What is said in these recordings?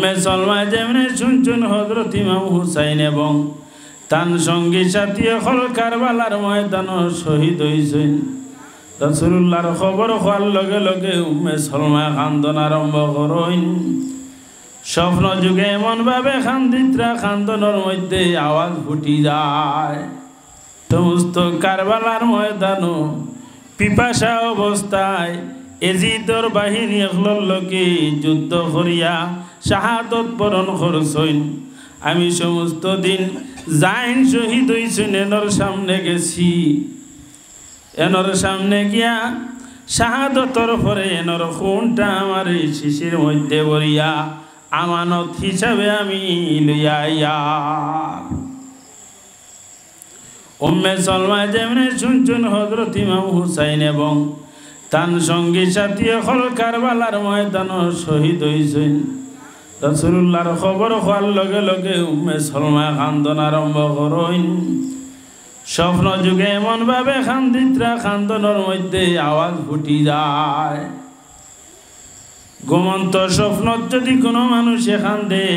উম্মে সালমা যেমনে শুনছেন হযরত ইমাম হুসাইন এবং তার সঙ্গী সাথী হল কারবালার ময়দানে শহীদ হইছেন রাসূলুল্লাহর খবর হওয়ার লগে লগে উম্মে সালমা কান্দন আরম্ভ করেন স্বপ্ন যুগে এমন ভাবে কান্দিত্রা কান্দনের মধ্যে আওয়াজ ফুটি যায় সমস্ত কারবালার ময়দানে পিপাসা অবস্থায় এজিদর বাহিনী এগুলোর লোকে যুদ্ধ করিয়া শাহাদত বরণ করছেন আমি সমস্ত দিন যাইন শহীদ হইছেন এনর সামনে গেছি এনর সামনে গিয়া শাহাদতর পরে এনর খুনটা আমার শিশির মধ্যে ভরিয়া আমানত হিসাবে আমি লইয়া আইয়া উম্মে সালমা যেমনে শুনছেন হযরত ইমাম হুসাইন এবং তার সঙ্গী সাথী হল কারবালার ময়দানে শহীদ হইছেন রাসূলুল্লাহর খবর হওয়ার লগে লগে উম্মে সালমা কান্দন আরম্ভ করেন স্বপ্ন যুগে এমন ভাবে কান্দিত্রা কান্দনের মধ্যে আওয়াজ ফুটি যায় ঘুমন্ত স্বপ্ন যদি কোনো মানুষে কান্দে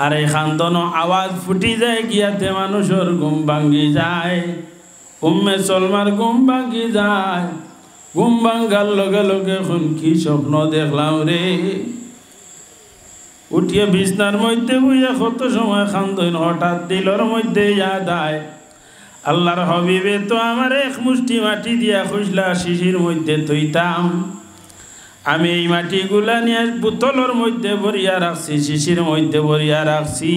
আর এই কান্দন আওয়াজ ফুটি যায় গিয়াতে মানুষের ঘুম ভাঙ্গি যায় উম্মে সালমার ঘুম ভাঙ্গি যায় ঘুম ভাঙ্গার লগে লগে এখন কি স্বপ্ন দেখলাম রে উঠিয়ে বিছনার মধ্যে বইয়া কত সময় কান্দন হঠাৎ দিলর মধ্যে ইয়াদ আয় আল্লাহর হাবিবে তো আমার এক মুষ্টি মাটি দিয়া খুঁজলা শিশির মধ্যে থইতাম আমি এই মাটিগুলা নিয়ে বোতলের মধ্যে ভরিয়া রাখছি শিশির মধ্যে ভরিয়া রাখছি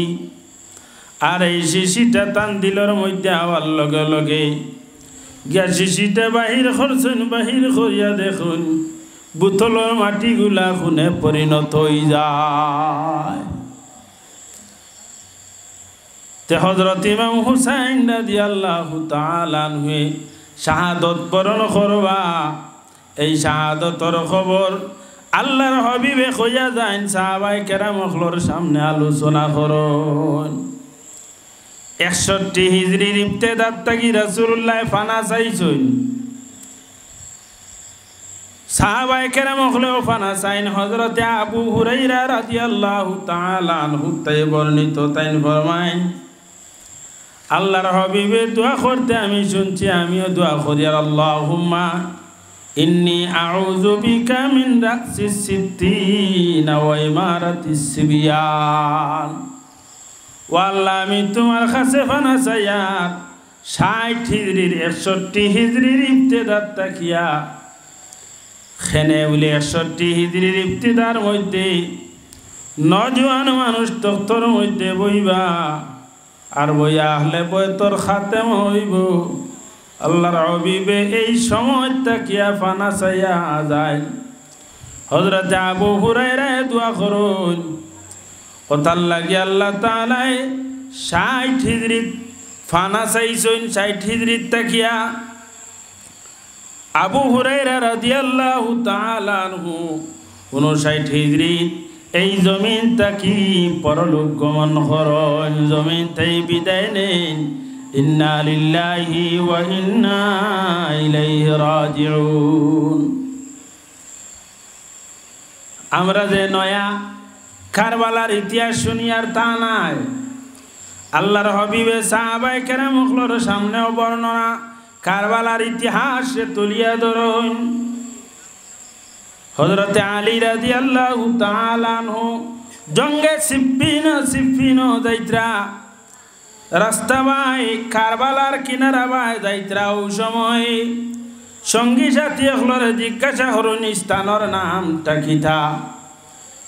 আর এই শিশিটা টান দিলর মধ্যে আওয়ার লগে লগে গিয়া শিশিটা বাহির করছেন বাহির করিয়া দেখুন বোতলের মাটিগুলা খুনে পরিণত হয়ে যায় তে হযরত ইমাম হুসাইন রাদিয়াল্লাহু তাআলা আনহু শাহাদত বরণ করবা এই শাহাদতর খবর আল্লাহর হাবিবে কইয়া যান সাহাবায়ে কেরামর সামনে আলোচনা করুন 61 হিজরির ইবতিদাত থেকে রাসূলুল্লাহ ফানা চাইছেন সাহাবায়ে কেরামও ফানা চাইন হযরত আবু হুরায়রা রাদিয়াল্লাহু তাআলা আনহু তাই বর্ণিত তাই ফরমায় আল্লাহর হাবিবে দোয়া করতে আমি শুনছি আমিও দোয়া করি আল্লাহুম্মা ইন্নী আউযু বিকা মিন রাসিস সিত্তিন ওয়া ইমারাতিস সিবিয়ান ও আল্লাহ আমি তোমার কাছে ফানা চাইয়া 60 হিজরির 61 হিজরির ইবতিদাত তাকিয়া খেনে বলে 61 হিজরির ইবতিদার মধ্যে নজওয়ান মানুষ তখতর মধ্যে বইবা আর বইয়া আহলে বয়তর খাতেম হইব আল্লাহর হাবিবে এই সময় তাকিয়া ফানা চাইয়া যায় হযরত আবু হুরায়রা দোয়া করুন কথার লাগি আল্লাহ তাআলা 60 হিজরিত ফানা চাইছেন 60 হিজরিত তাকিয়া আবু হুরায়রা রাদিয়াল্লাহু তাআলা আনহু 59 হিজরিত এই জমিন তাকি পরলোক গমন করেন জমিন তাই বিদায় নেন ইন্না লিল্লাহি ওয়া ইন্না ইলাইহি রাজিউন আমরা যে নয়া কারবালার ইতিহাস শুনি আর তা নাই আল্লাহর হাবিবে সাহাবায়ে কেরামর সামনেও বর্ণনা কারবালার ইতিহাস তুলিয়া ধরুন হযরত আলী রাদিয়াল্লাহু তাআলা আনহু জঙ্গে সিফিন যাইত্রা রাস্তা বাই কারবালার কিনারা বাই যাইত্রা ও সময় সঙ্গী সাথী হলরে জিজ্ঞাসা করুন স্থানের নামটা কিতা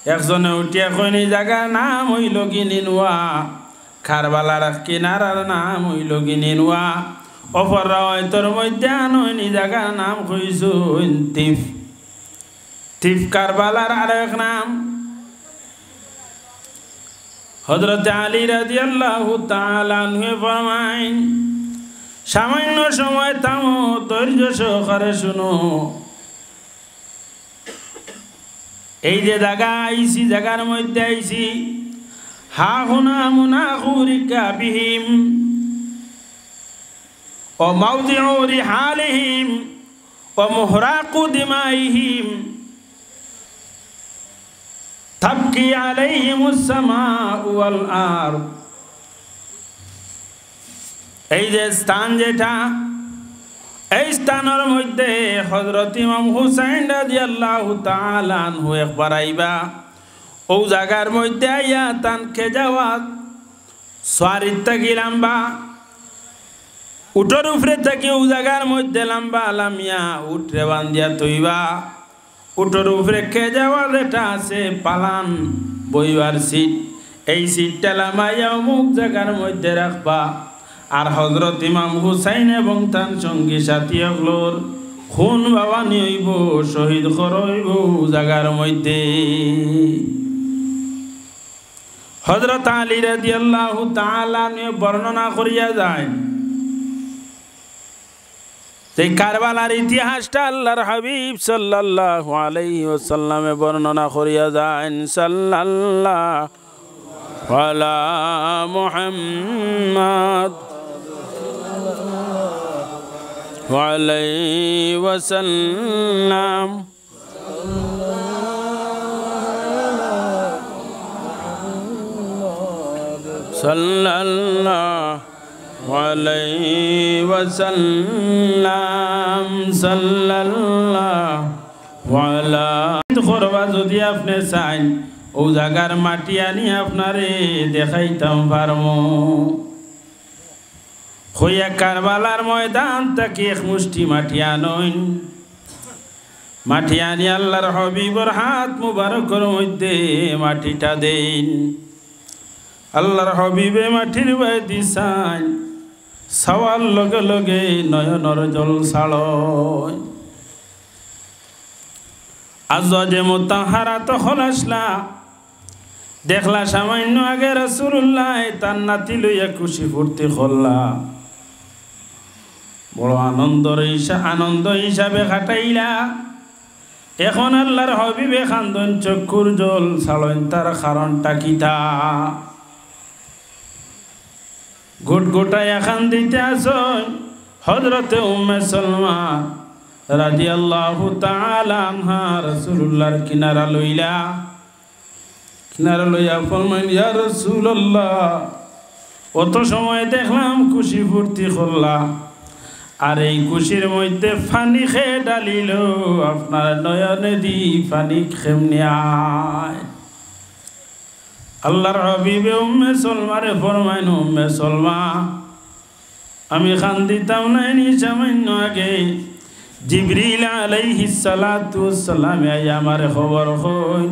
একজনে উঠিয়া কইনি জায়গার নাম হইল গিনিনওয়া কারবালার কিনারার নাম হইল গিনিনওয়া অপর রায়তর মধ্যে আনইনি জায়গার নাম কইছুন তিফ কারবালার আরেক নাম হযরত আলী রাদিয়াল্লাহু তাআলা আনহু ফরমায় সামান্য সময় থামো ধৈর্য সহকারে শুনো এই যে জায়গা আইছি জায়গার মধ্যে আইছি হা হুনা মুনাখুরিকা বিহিম ও মাউদিউ রিহালিহিম ও মুহরাকু দিমাইহিম তাবকি আলাইহিমুস সামাউ ওয়াল আরদ। এই যে স্থান যেটা, এই স্থানের মধ্যে হযরত ইমাম হুসাইন রাদিয়াল্লাহু তাআলা আনহু একবার আইবা, ও জায়গার মধ্যে আইয়া তানকে যাওয়া সোয়ারিত থাকি লম্বা, উঠোর উপরে থাকি ও জায়গার মধ্যে লম্বা লামিয়া উঠরে বান্ধিয়া তৈবা, উঠোর উপরে কে যাওয়া যেটা আছে পালান বইবার সিট, এই সিটটা লামাইয়া অমুক জায়গার মধ্যে রাখবা। আর হযরত ইমাম হুসাইন এবং তার সঙ্গী সাথী হলোর খুন বাবা নিইব, শহীদ করইব জায়গার মধ্যে। হযরত আলী রাদিয়াল্লাহু তাআলা নিয়ে বর্ণনা করিয়া যায়, এই কারবালার ইতিহাসটা আল্লাহর হাবিব সাল্লাল্লাহু আলাইহি ওয়াসাল্লামে বর্ণনা করিয়া যায়। সাল্লাল্লাহু আলা মুহাম্মদ ওয়া আলাইহি ওয়াসাল্লাম। সাল্লাল্লাহু আলাইহি ওয়াসাল্লাম। সাল্লাল্লাহু আলা করবা যদি আপনি চান, ও জায়গার মাটি আনি আপনারে দেখাইতাম পারমু। হইয়া কারবালার ময়দান থেকে এক মুষ্টি মাটি আনইন, মাটি আনি আল্লাহর হাবিবর হাত মুবারকের মধ্যে মাটিটা দেন। আল্লাহর হাবিবে মাটির বাই দিছান, সওয়াল লগে লগে নয়নর জল ছাড়য়। আজ যে মুতাহারা তখন আসলা, দেখলা সামান্য আগে রাসূলুল্লাহ তার নাতি লইয়া খুশি ফুর্তি করলা, বড় আনন্দ হিসাবে কাটাইলা। এখন আল্লাহর হাবিবে খান্দন চক্ষুর জল ছাড়েন, তার কারণটা কিটা? গোট গোটায় এখন দিতে আসন হযরতে উম্মে সালমা রাদিয়াল্লাহু তাআলা আনহা রাসূলুল্লাহর কিনারা লইলা, কিনারা লইয়া ফরমাইল, ইয়া রাসূলুল্লাহ, অত সময় দেখলাম খুশি ফুর্তি করলা, আর এই খুশির মধ্যে পানি খেয়ে ডালিল, আপনার নয়নে দি পানি কেমনে আয়? আল্লাহর হাবিবে উম্মে সালমারে ফরমাইন, উম্মে সালমা, আমি খান্দিতাম নাই সামান্য আগে জিবরিল আলাইহিস সালাতু ওয়াস সালাম আইয়া আমারে খবর কইন,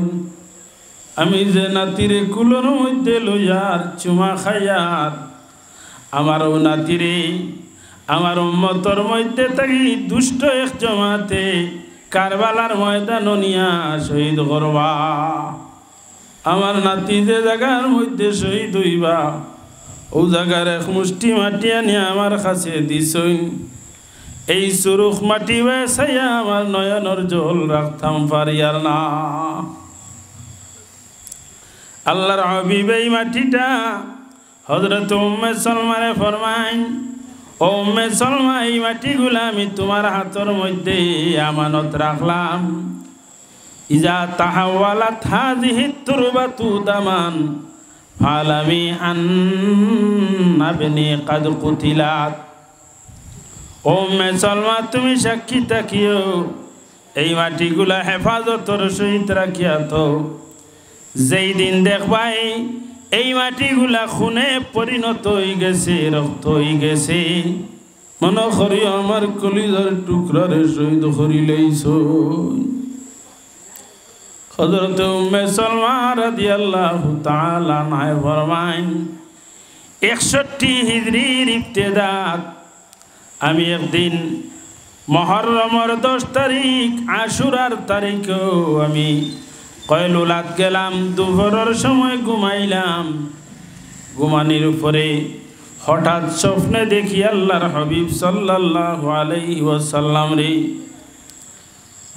আমি যে নাতিরে কুলোর মধ্যে লইয়ার চুমা খাইয়ার, আমার ও নাতিরে আমার উম্মতর মধ্যে থাকি দুষ্ট এক জমাতে কারবালার ময়দান নিয়া শহীদ করবা। আমার নাতি যে জায়গার মধ্যে শহীদ হইবা, ও জায়গার এক মুষ্টি মাটি আনিয়া আমার কাছে দিছইন, এই সুরুখ মাটি বেসাইয়া আমার নয়নর জল রাখতাম পারিয়ার না। আল্লাহর হাবিব এই মাটিটা হযরত উম্মে সালমারে ফরমাইন, ও উম্মে সালমা, এই মাটিগুলা আমি তোমার হাতের মধ্যে আমানত রাখলাম। ইজা তাহাওয়ালাত হাযিহি তুরবাতু দামান ফালামি আন্না বিনি কাদ কুতিলাত। ও উম্মে সালমা, তুমি সাক্ষী থাকিও, এই মাটিগুলা হেফাজতর সহিত রাখিয়া তো, যেই দিন দেখবাই এই মাটিগুলা খুনে পরিণত হয়ে গেছে, রক্ত হয়ে গেছে, মনে করি আমার কলিজার টুকরারে শহীদ করিলেইছ। হযরত উম্মে সালমা রাদিয়াল্লাহু তাআলা আনহা ফরমাইন, 61 হিজরির ইবতিদাত আমি একদিন মুহররমের 10 তারিখ আশুরার তারিখেও আমি কয়লুলাত গেলাম, দুপুরের সময় ঘুমাইলাম। ঘুমানির উপরে হঠাৎ স্বপ্নে দেখি আল্লাহর হাবিব সাল্লাল্লাহু আলাইহি ওয়াসাল্লাম রে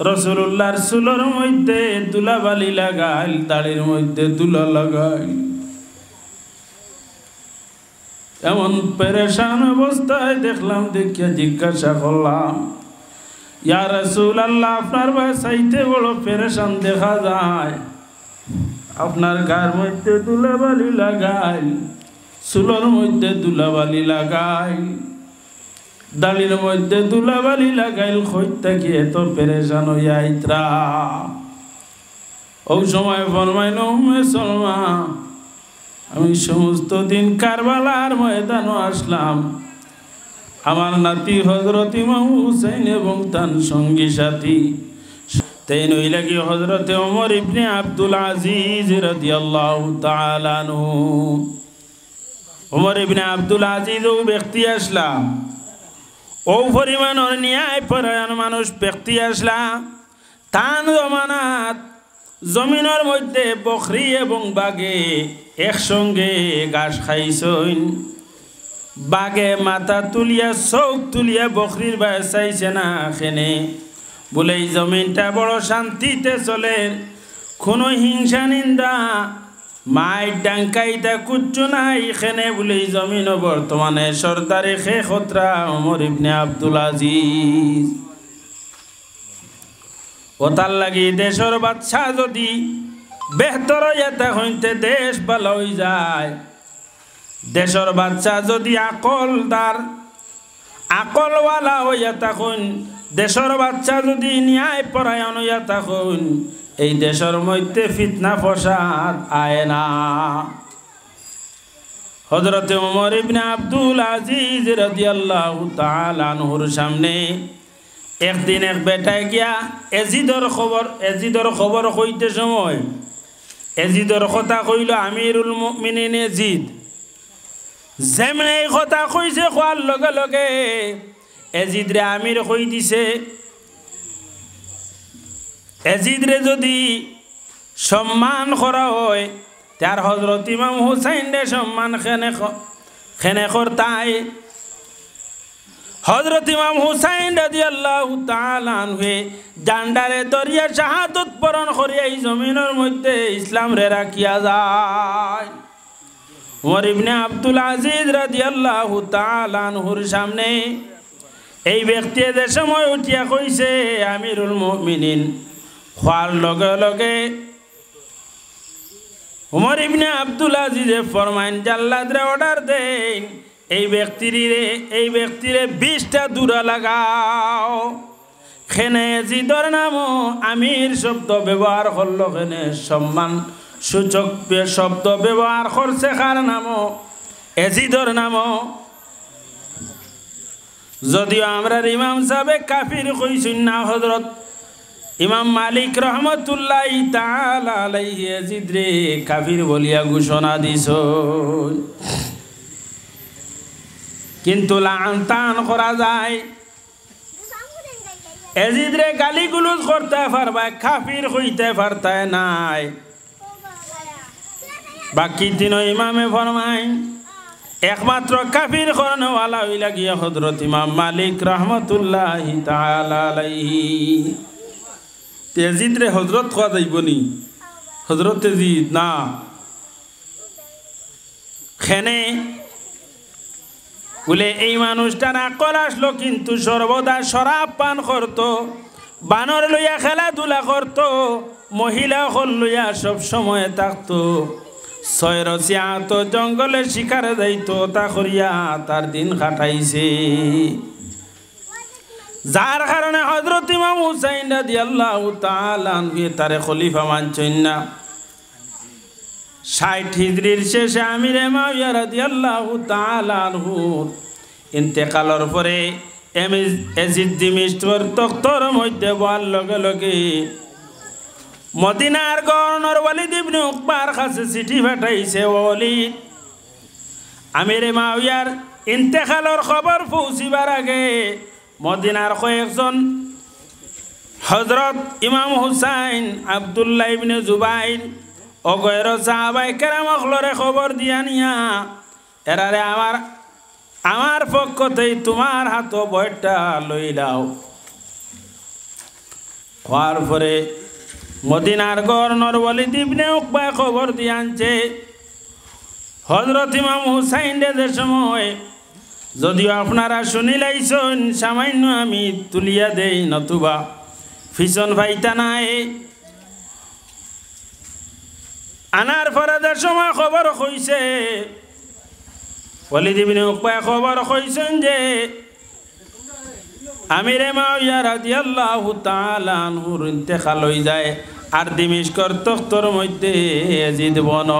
রাসূলুল্লাহর চুলের মধ্যে দুলাবালি লাগাইল, দাড়ির মধ্যে দুলা লাগাইল। এমন পেরেশান অবস্থায় দেখলাম, দেখিয়া জিজ্ঞাসা করলাম, ইয়া রাসূলুল্লাহ, আপনার বাসাইতে বড় পেরেশান দেখা যায়, আপনার গায়ের মধ্যে ধুলাবালি লাগাই, চুলোর মধ্যে ধুলাবালি লাগাই, দালির মধ্যে ধুলাবালি লাগাইল, খৈতা কি এত পেরেশান হইয়া আইত্রা। ওই সময় ফরমাইল উম্মে সালমা, আমি সমস্ত দিন কারবালার ময়দানে আসলাম, আমার নাতি হযরত ইমাম হুসাইন এবং তার সঙ্গী সাথী তাই নইলা কি হযরত ওমর ইবনে আব্দুল আজিজ রাদিয়াল্লাহু তাআলা আনহু। ওমর ইবনে আব্দুল আজিজ ও ব্যক্তি আসলা, ও পরিমাণের ন্যায় পরায়ণ মানুষ ব্যক্তি আসলা, তান জমানাত জমিনের মধ্যে বকরি এবং বাঘে একসঙ্গে ঘাস খাইছইন। বাঘে মাথা তুলিয়া চোখ তুলিয়া বকরির বায় চাইছে না খেনে, বলে এই জমিনটা বড় শান্তিতে চলে, কোনো হিংসা নিন্দা মায়ের ডাঙ্কাইটা কুচ্ছু নাই খেনে, বলে এই জমিন বর্তমানে সর্দারে খে খতরা ওমর ইবনে আব্দুল আজিজ। ও তার লাগি দেশের বাদশা যদি বেহতর হইতে হইতে দেশ ভালো হয়ে যায়, দেশের বাচ্চা যদি আকলদার আকলওয়ালা হইয়া থাকুন, দেশের বাচ্চা যদি ন্যায় পরায়ণ হইয়া থাকুন, এই দেশের মধ্যে ফিতনা ফসাদ আয় না। হযরত ওমর ইবনে আব্দুল আজিজ রাদিয়াল্লাহু তাআলা আনহুর সামনে একদিন এক বেটায় গিয়া এজিদর খবর কইতে সময় এজিদর কথা কইল আমিরুল মুমিনিন এজিদ। যেমনে এই কথা কইছে কোয়ার লগে লগে এজিদরে আমির কই দিছে, এজিদরে যদি সম্মান করা হয় তার হযরত ইমাম হুসাইনরে সম্মান খেনে করতাই। হযরত ইমাম হুসাইন রাদিয়াল্লাহু তাআলা আনহু ডান্ডারে দরিয়া শাহাদত বরণ করিয়া এই জমিনের মধ্যে ইসলাম রে রাখিয়া যায়। ওমর ইবনে আব্দুল আজিজ রাদিয়াল্লাহু তাআলা আনহুর সামনে এই ব্যক্তি যে সময় উঠিয়া কইছে আমিরুল মুমিনিন, খোয়ার লগে লগে ওমর ইবনে আব্দুল আজিজে ফরমাইন জাল্লাদরে অর্ডার দেন, এই ব্যক্তিরে 20টা দূরা লাগাও। খেনে এজিদর নামও আমির শব্দ ব্যবহার করলো, খেনে সম্মান সূচক শব্দ ব্যবহার করছে কার নামও এজিদর নামও। যদিও আমরা ইমাম সাহেব কাফির কইছেন না, হযরত ইমাম মালিক রহমতুল্লাহি তাআলা আলাইহি এজিদরে কাফির বলিয়া ঘোষণা দিছ, কিন্তু লাআন করা যায়। এজিদরে গালিগুলোজ করতে পারবা, কাফির হইতে পারতায় নাই। বাকি দিন ইমামে ফরমাই একমাত্র কাফির করনেওয়ালা হইলা গিয়া হযরত ইমাম মালিক রহমতুল্লাহি তাআলা আলাইহি। এজিদরে হযরত কোয়া যাইবনি, হযরত এজিদ না। খেনে বলে এই মানুষটা আকল আসলো, কিন্তু সর্বদা শরাব পান করতো, বানর লইয়া খেলাধুলা করতো, মহিলা হল লইয়া সব সময় থাকতো, ছয়রসিয়া তো জঙ্গলে শিকারে যাইতো, তা করিয়া তার দিন কাটাইছে। যার কারণে হযরত ইমাম হুসাইন রাদিয়াল্লাহু তাআলা আনহু তারে খলিফা মানছেন না। 60 হিজরির শেষে আমিরে মুআবিয়া রাদিয়াল্লাহু তাআলা আনহু ইন্তেকালের পরে এজিদ দিমিশকর তখতর মধ্যে বল লগে লগে মদিনার গভর্নর ওয়ালিদ ইবনে উকবার কাছে চিঠি পাঠাইছে। ওয়ালিদ, আমিরে মুআবিয়ার ইন্তেকালের খবর পৌঁছিবার আগে মদিনার কয়েকজন হযরত ইমাম হুসাইন, আব্দুল্লাহ ইবনে জুবাইর ও গয়র সাহাবায়ে কেরাম অখলরে খবর দিয়া নিয়া এরারে আমার পক্ষতেই তোমার হাত বয়টা লইলাও। হওয়ার পরে মদিনার গভর্নর ওয়ালিদ ইবনে উকবা খবর দিয়ে আনছে হযরত ইমাম হুসাইনের যে সময়, যদিও আপনারা শুনিলাইছেন সামান্য আমি তুলিয়া দেই, নতুবা ফিসন ভাইতা নাই। আনার ফরাদের সময় খবর হইছে ওয়ালিদ ইবনে উকবা খবর হইছেন যে আমিরে মুআবিয়া রাদিয়াল্লাহু তাআলা আনহুর ইন্তেকাল হই যায় আর দিমিশকর তখতর মধ্যে ইয়াজিদ বন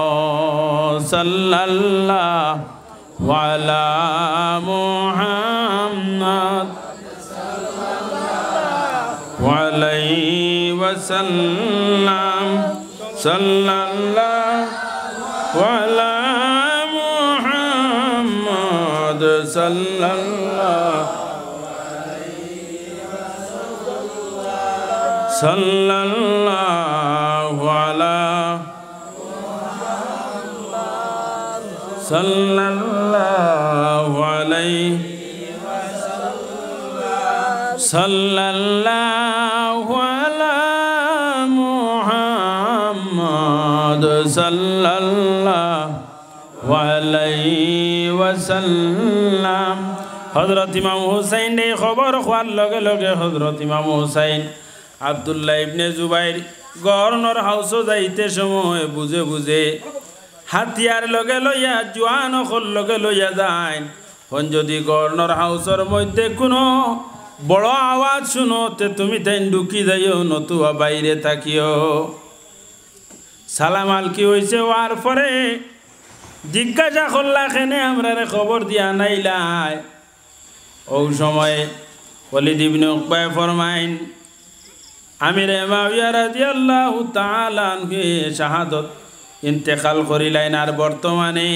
সাল্লাল্লাহু আলা মুহাম্মদ সাল্লাল্লাহু আলাইহি ওয়াসাল্লাম সাল্লাল্লাহু আলা মুহাম্মদ সাল্লাল্লাহু সাল্লাল্লাহু আলা সাল্লাল্লাহু আলাইহি সাল্লাল্লাহু আলা মুহাম্মদ সাল্লাল্লাহু আলাইহি ওয়াসাল্লাম হযরত ইমাম হুসাইন এই খবর হওয়ার লগে লগে হযরত ইমাম হুসাইন আব্দুল্লাহ ইবনে জুবাইর গভর্নর হাউস যাইতে সময় বুঝে বুঝে হাতিয়ার লগে লইয়া জোয়ান অকল লগে লইয়া যায় হন যদি গভর্নর হাউসের মধ্যে কোনো বড় আওয়াজ শুনোতে তুমি তাই ঢুকি যাইও নতুবা বাইরে থাকিও সালাম আল কি হয়েছে ওয়ার পরে জিজ্ঞাসা করলা খেনে আমরা খবর দিয়া নাইলাই ও সময় ওয়ালিদ ইবনে উকবা ফরমাইন আমিরে মুআবিয়া রাদিয়াল্লাহু তাআলা আনহু শাহাদত ইন্তেকাল করিলেন আর বর্তমানে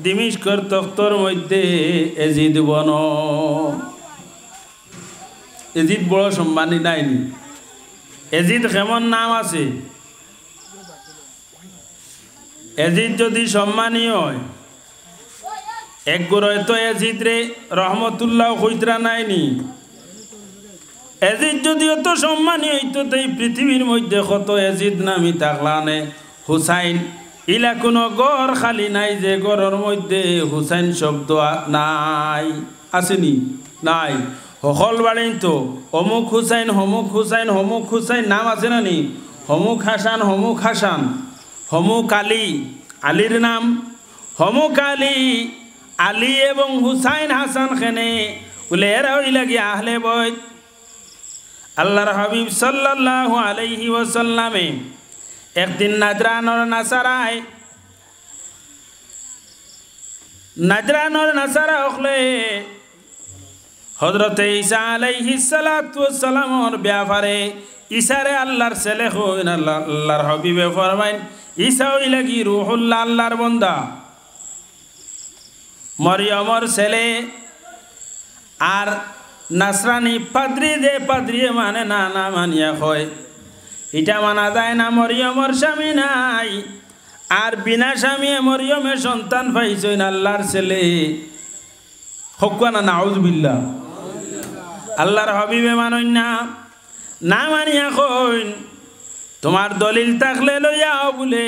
দিমিশকর তখতর মধ্যে ইয়াজিদ বন ইয়াজিদ বড় সম্মানী নাইনি ইয়াজিদ কেমন নাম আছে ইয়াজিদ যদি সম্মানী হয় এক গড়ে তো ইয়াজিদ রে রহমতুল্লাহ কইতরা নাইনি ইয়াজিদ যদি অত সম্মানী হইতো তাই পৃথিবীর মধ্যে কত ইয়াজিদ নামি থাকলানে হুসাইন ইলা কোনো গড় খালি নাই যে গড়ের মধ্যে হুসাইন শব্দ নাই আসেনি নাই সকল বাড়ি তো অমুক হুসাইন হমুক হুসাইন হমুক হুসাইন নাম আছে না নি হমুক হাসান হমুক আলী আলীর নাম হমুক আলী আলী এবং হুসাইন হাসান খেনে বলে এরা হইলা গিয়া আহলে বয়ত আল্লাহর হাবিব সাল্লাল্লাহু আলাইহি ওয়াসাল্লামে একদিন নাজরানোর নাসারা হলে হযরতে ঈসা আলাইহিস সালাতু ওয়াস সালামের ব্যাপারে ঈসারে আল্লাহর ছেলে হইন আল্লাহর হাবিবে ফরমাইন ঈসা হইলা কি রূহুল্লাহ আল্লাহর বান্দা মরিয়মের ছেলে আর নাসরানি পাদ্রী যে পাদ্রী মানে না না মানিয়া হয় এটা মানা যায় না মরিয়মের স্বামী নাই আর বিনা স্বামী মরিয়মের সন্তান পাইছেন আল্লাহর ছেলে হকুয়ানা নাউজুবিল্লাহ আল্লাহর হাবিবে মানইন না মানিয়া কইন তোমার দলিল থাকলে লইয়াও বলে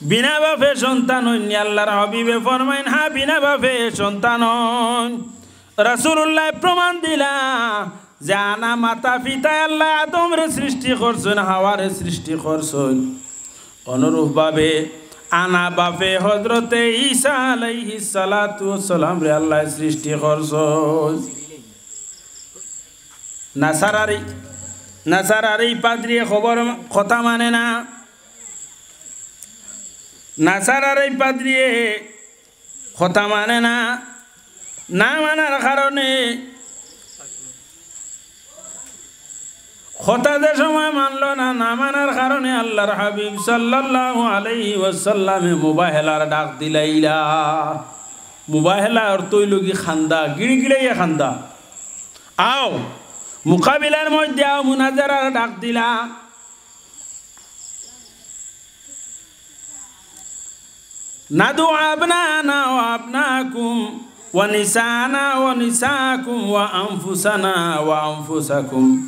বিনা বাপে সন্তান হইন আল্লাহর হাবিবে ফরমাইন হ্যাঁ বিনা বাপে সন্তান হইন রাসূলুল্লাহ প্রমাণ দিলা যে আনা মাতা পিতা আল্লাহ আদমরে সৃষ্টি করছেন হাওয়ারে সৃষ্টি করছেন অনুরূপভাবে আনা বাপে হযরতে ঈসা আলাইহিস সালাতু ওয়াস সালাম রে আল্লাহ সৃষ্টি করছেন নাসারারি পাদ্রী খবর কথা মানে না নাসারারি পাদ্রী কথা মানে না না মানার কারণে খতাদের সময় মানলো না না মানার কারণে আল্লাহর হাবিব সাল্লাল্লাহু আলাইহি ওয়াসাল্লামে মুবাহেলার ডাক দিলাইলা মুবাহেলা অর্থ হইল কি খান্দা গিড়গিড়াইয়া খান্দা আও মুকাবিলার মধ্যে আও মুনাজারার ডাক দিলা নাদু আবনানা ওয়া আবনাকুম ওয়া নিসানা ওয়া নিসাকুম ওয়া আনফুসানা ওয়া আনফুসাকুম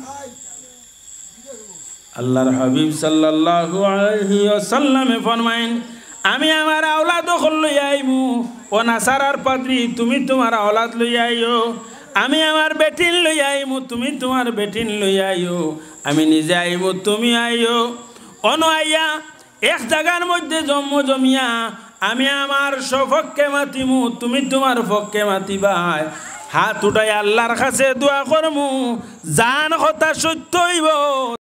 আল্লাহর হাবিব সাল্লাল্লাহু আলাইহি ওয়াসাল্লামে ফরমায়েন আমি আমার আওলাদ লইয়া আইমু ও নাসারার পাদ্রী তুমি তোমার আওলাদ লইয়া আইও আমি আমার বেটিন লইয়া আইমু তুমি তোমার বেটিন লইয়া আইও আমি নিজে আইমু তুমি আইও অন আইয়া এক জায়গার মধ্যে জমিয়া আমি আমার সপক্ষে মাতিমু তুমি তোমার পক্ষে মাতিবাই হাত উঠাই আল্লাহর কাছে দোয়া করমু জান কথা সত্য হইব